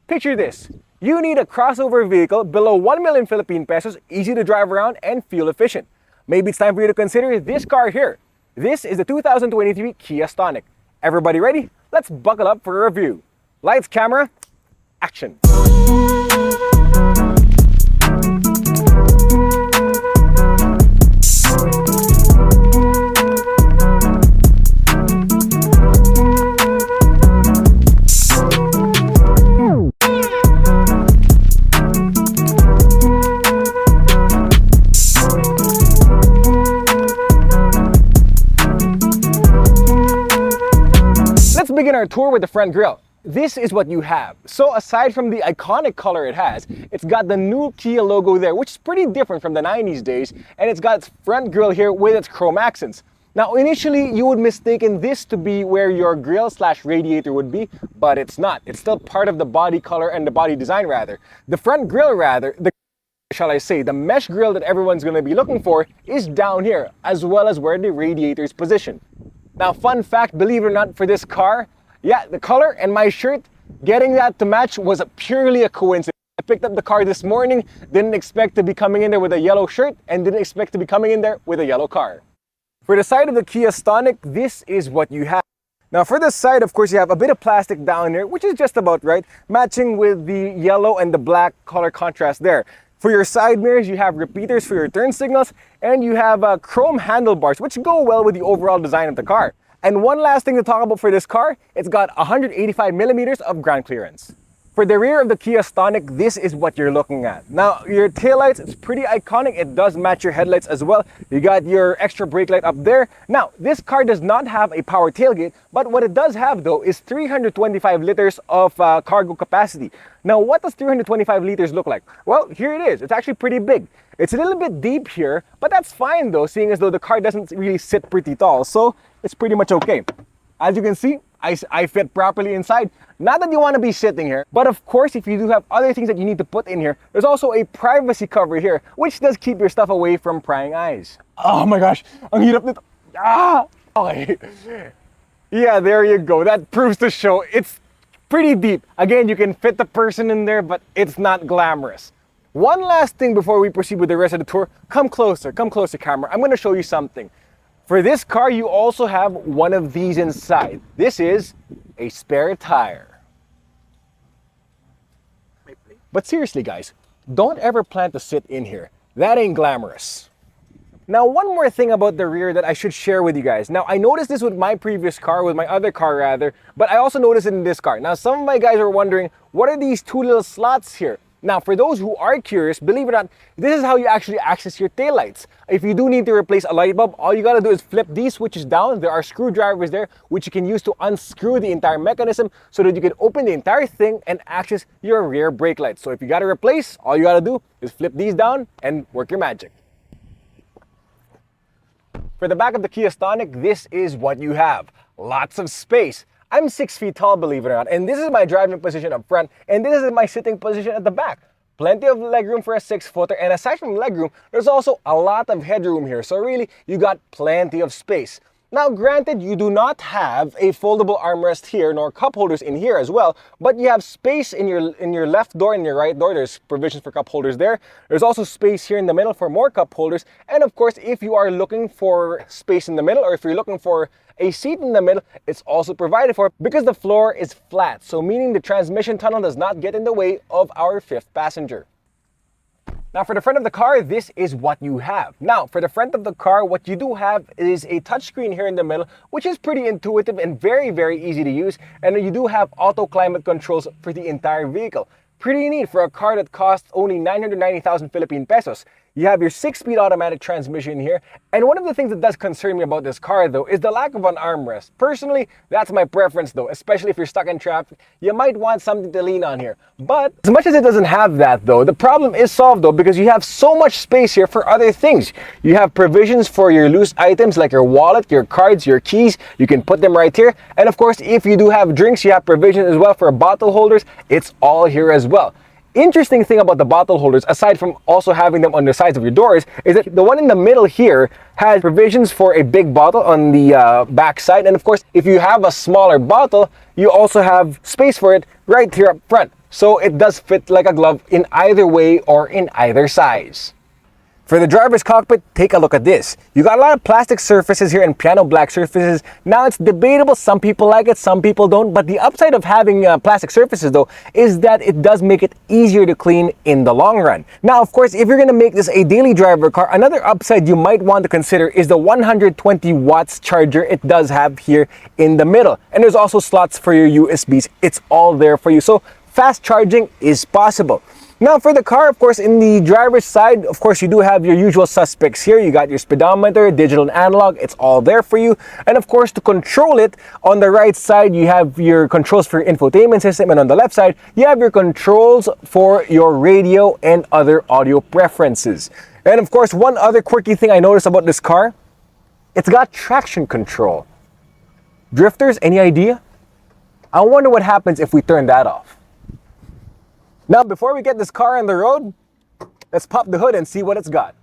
Picture this. You need a crossover vehicle below 1 million Philippine pesos, easy to drive around and fuel efficient. Maybe it's time for you to consider this car here. This is the 2023 Kia Stonic. Everybody ready? Let's buckle up for a review. Lights, camera, action. Let's begin our tour with the front grille. This is what you have. So aside from the iconic color it has, it's got the new Kia logo there, which is pretty different from the 90s days, and it's got its front grille here with its chrome accents. Now initially you would mistaken this to be where your grille slash radiator would be, but it's not. It's still part of the body color and the body design rather. The front grille rather, the mesh grille that everyone's going to be looking for is down here, as well as where the radiator is positioned. Now, fun fact, believe it or not, for this car, yeah, the color and my shirt, getting that to match was purely a coincidence. I picked up the car this morning, didn't expect to be coming in there with a yellow shirt, and didn't expect to be coming in there with a yellow car. For the side of the Kia Stonic, this is what you have. Now, for this side, of course, you have a bit of plastic down here, which is just about right, matching with the yellow and the black color contrast there. For your side mirrors, you have repeaters for your turn signals, and you have chrome handlebars, which go well with the overall design of the car. And one last thing to talk about for this car, it's got 185 millimeters of ground clearance. For the rear of the Kia Stonic, this is what you're looking at. Now, your taillights, it's pretty iconic. It does match your headlights as well. You got your extra brake light up there. Now, this car does not have a power tailgate, but what it does have though is 325 liters of cargo capacity. Now, what does 325 liters look like? Well, here it is. It's actually pretty big. It's a little bit deep here, but that's fine though, seeing as though the car doesn't really sit pretty tall. So it's pretty much okay. As you can see, I fit properly inside. Not that you want to be sitting here, but of course, if you do have other things that you need to put in here, there's also a privacy cover here, which does keep your stuff away from prying eyes. Oh my gosh, ang hirap nito. Ah! Okay. Yeah, there you go. That proves to show it's pretty deep. Again, you can fit the person in there, but it's not glamorous. One last thing before we proceed with the rest of the tour. Come closer, camera. I'm going to show you something. For this car, you also have one of these inside. This is a spare tire. But seriously, guys, don't ever plan to sit in here. That ain't glamorous. Now, one more thing about the rear that I should share with you guys. Now, I noticed this with my previous car, with my other car rather, but I also noticed it in this car. Now, some of my guys are wondering, what are these two little slots here? Now, for those who are curious, believe it or not, this is how you actually access your taillights. If you do need to replace a light bulb, all you gotta do is flip these switches down. There are screwdrivers there, which you can use to unscrew the entire mechanism so that you can open the entire thing and access your rear brake lights. So if you gotta replace, all you gotta do is flip these down and work your magic. For the back of the Kia Stonic, this is what you have. Lots of space. I'm 6 feet tall, believe it or not, and this is my driving position up front, and this is my sitting position at the back. Plenty of legroom for a 6-footer, and aside from legroom, there's also a lot of headroom here, so really, you got plenty of space. Now, granted, you do not have a foldable armrest here, nor cup holders in here as well, but you have space in your left door and your right door. There's provisions for cup holders there. There's also space here in the middle for more cup holders, and of course, if you are looking for space in the middle, or if you're looking for a seat in the middle, it's also provided for because the floor is flat, so meaning the transmission tunnel does not get in the way of our fifth passenger. Now, for the front of the car, this is what you have. Now, for the front of the car, what you do have is a touchscreen here in the middle, which is pretty intuitive and very, very easy to use. And you do have auto climate controls for the entire vehicle. Pretty neat for a car that costs only 990,000 Philippine pesos. You have your 6-speed automatic transmission here. And one of the things that does concern me about this car though is the lack of an armrest. Personally, that's my preference though, especially if you're stuck in traffic. You might want something to lean on here. But as much as it doesn't have that though, the problem is solved though because you have so much space here for other things. You have provisions for your loose items like your wallet, your cards, your keys. You can put them right here. And of course, if you do have drinks, you have provision as well for bottle holders. It's all here as well. interesting thing about the bottle holders, aside from also having them on the sides of your doors, is that the one in the middle here has provisions for a big bottle on the back side. And of course, if you have a smaller bottle, you also have space for it right here up front. So it does fit like a glove in either way or in either size. For the driver's cockpit, take a look at this. You got a lot of plastic surfaces here and piano black surfaces. Now it's debatable, some people like it, some people don't, but the upside of having plastic surfaces though is that it does make it easier to clean in the long run. Now of course, if you're gonna make this a daily driver car, another upside you might want to consider is the 120 watts charger it does have here in the middle. And there's also slots for your USBs. It's all there for you. So fast charging is possible. Now for the car, of course, in the driver's side, of course, you do have your usual suspects here. You got your speedometer, digital and analog, it's all there for you. And of course, to control it, on the right side, you have your controls for your infotainment system, and on the left side, you have your controls for your radio and other audio preferences. And of course, one other quirky thing I noticed about this car, it's got traction control. Drifters, any idea? I wonder what happens if we turn that off. Now, before we get this car on the road, let's pop the hood and see what it's got.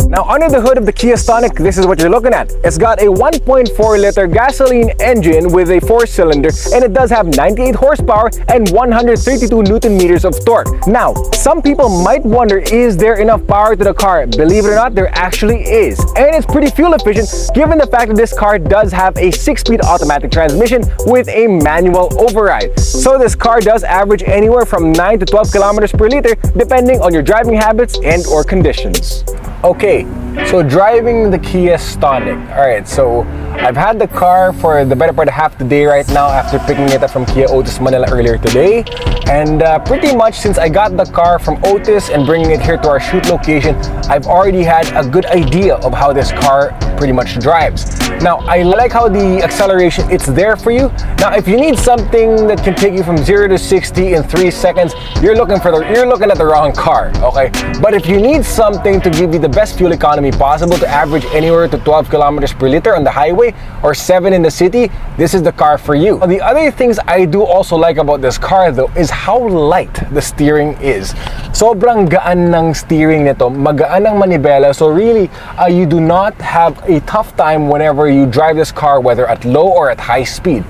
Now, under the hood of the Kia Stonic, this is what you're looking at. It's got a 1.4 liter gasoline engine with a 4-cylinder, and it does have 98 horsepower and 132 Newton meters of torque. Now, some people might wonder, is there enough power to the car? Believe it or not, there actually is. And it's pretty fuel efficient, given the fact that this car does have a 6-speed automatic transmission with a manual override. So this car does average anywhere from 9 to 12 kilometers per liter, depending on your driving habits and or conditions. Okay, so driving the Kia Stonic. Alright, so I've had the car for the better part of half the day right now after picking it up from Kia Otis Manila earlier today. And pretty much since I got the car from Otis and bringing it here to our shoot location, I've already had a good idea of how this car pretty much drives. Now, I like how the acceleration, it's there for you. Now, if you need something that can take you from 0 to 60 in 3 seconds, you're looking at the wrong car, okay? But if you need something to give you the best fuel economy possible, to average anywhere to 12 kilometers per liter on the highway or 7 in the city, this is the car for you. Now, the other things I do also like about this car though is how light the steering is. Sobrang gaan ng steering nito, magaan ang manibela, so really you do not have a tough time whenever you drive this car, whether at low or at high speed.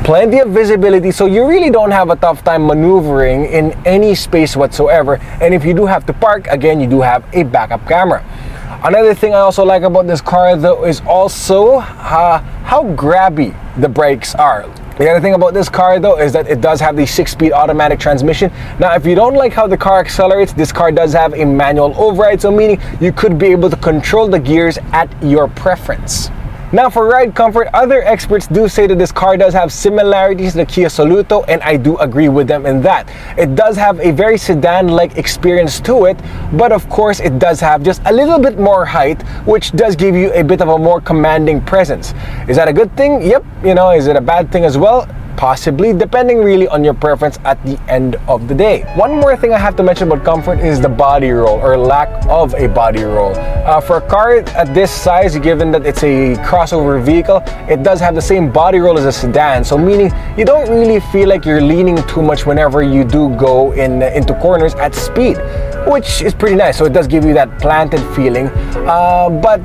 Plenty of visibility, so you really don't have a tough time maneuvering in any space whatsoever. And if you do have to park, again, you do have a backup camera. Another thing I also like about this car though is also how grabby the brakes are. The other thing about this car though is that it does have the 6-speed automatic transmission. Now, if you don't like how the car accelerates, this car does have a manual override, so meaning you could be able to control the gears at your preference. Now, for ride comfort, other experts do say that this car does have similarities to the Kia Soluto, and I do agree with them in that. It does have a very sedan-like experience to it, but of course it does have just a little bit more height, which does give you a bit of a more commanding presence. Is that a good thing? Yep. You know, is it a bad thing as well? Possibly, depending really on your preference at the end of the day. One more thing I have to mention about comfort is the body roll, or lack of a body roll. For a car at this size, given that it's a crossover vehicle, it does have the same body roll as a sedan, so meaning you don't really feel like you're leaning too much whenever you do go into corners at speed, which is pretty nice. So it does give you that planted feeling. But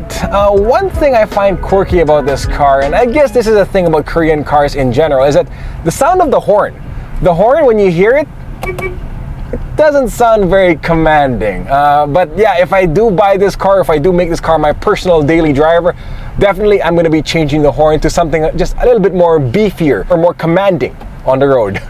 one thing I find quirky about this car, and I guess this is a thing about Korean cars in general, is that the sound of the horn. The horn, when you hear it, it doesn't sound very commanding. But yeah, if I do buy this car, if I do make this car my personal daily driver, definitely I'm going to be changing the horn to something just a little bit more beefier or more commanding on the road.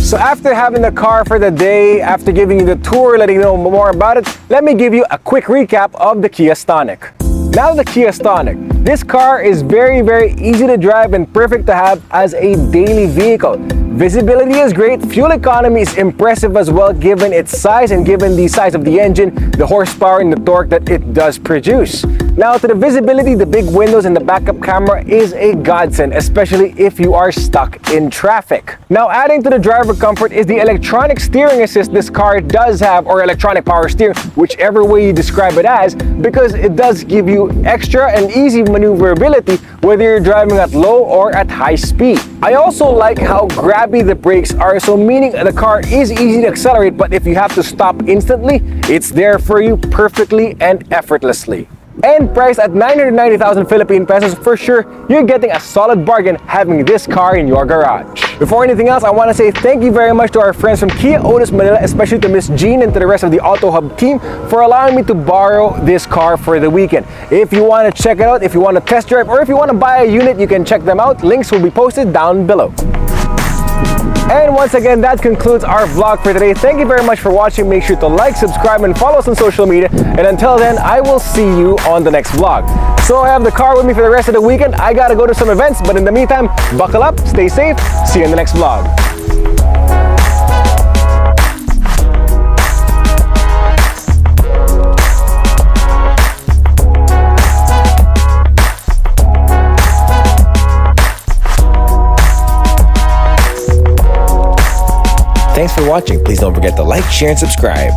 So after having the car for the day, after giving you the tour, letting you know more about it, let me give you a quick recap of the Kia Stonic. Now the Kia Stonic. This car is very, very easy to drive and perfect to have as a daily vehicle. Visibility is great, fuel economy is impressive as well given its size and given the size of the engine, the horsepower and the torque that it does produce. Now to the visibility, the big windows and the backup camera is a godsend, especially if you are stuck in traffic. Now adding to the driver comfort is the electronic steering assist this car does have, or electronic power steering, whichever way you describe it as, because it does give you extra and easy maneuverability whether you're driving at low or at high speed. I also like how grabby the brakes are, so meaning the car is easy to accelerate, but if you have to stop instantly, it's there for you perfectly and effortlessly. And priced at 990,000 Philippine pesos, for sure, you're getting a solid bargain having this car in your garage. Before anything else, I want to say thank you very much to our friends from Kia Otis Manila, especially to Miss Jean and to the rest of the Auto Hub team for allowing me to borrow this car for the weekend. If you want to check it out, if you want to test drive, or if you want to buy a unit, you can check them out. Links will be posted down below. And once again, that concludes our vlog for today. Thank you very much for watching. Make sure to like, subscribe, and follow us on social media. And until then, I will see you on the next vlog. So I have the car with me for the rest of the weekend. I gotta go to some events, but in the meantime, buckle up, stay safe. See you in the next vlog. Thanks for watching. Please don't forget to like, share, and subscribe.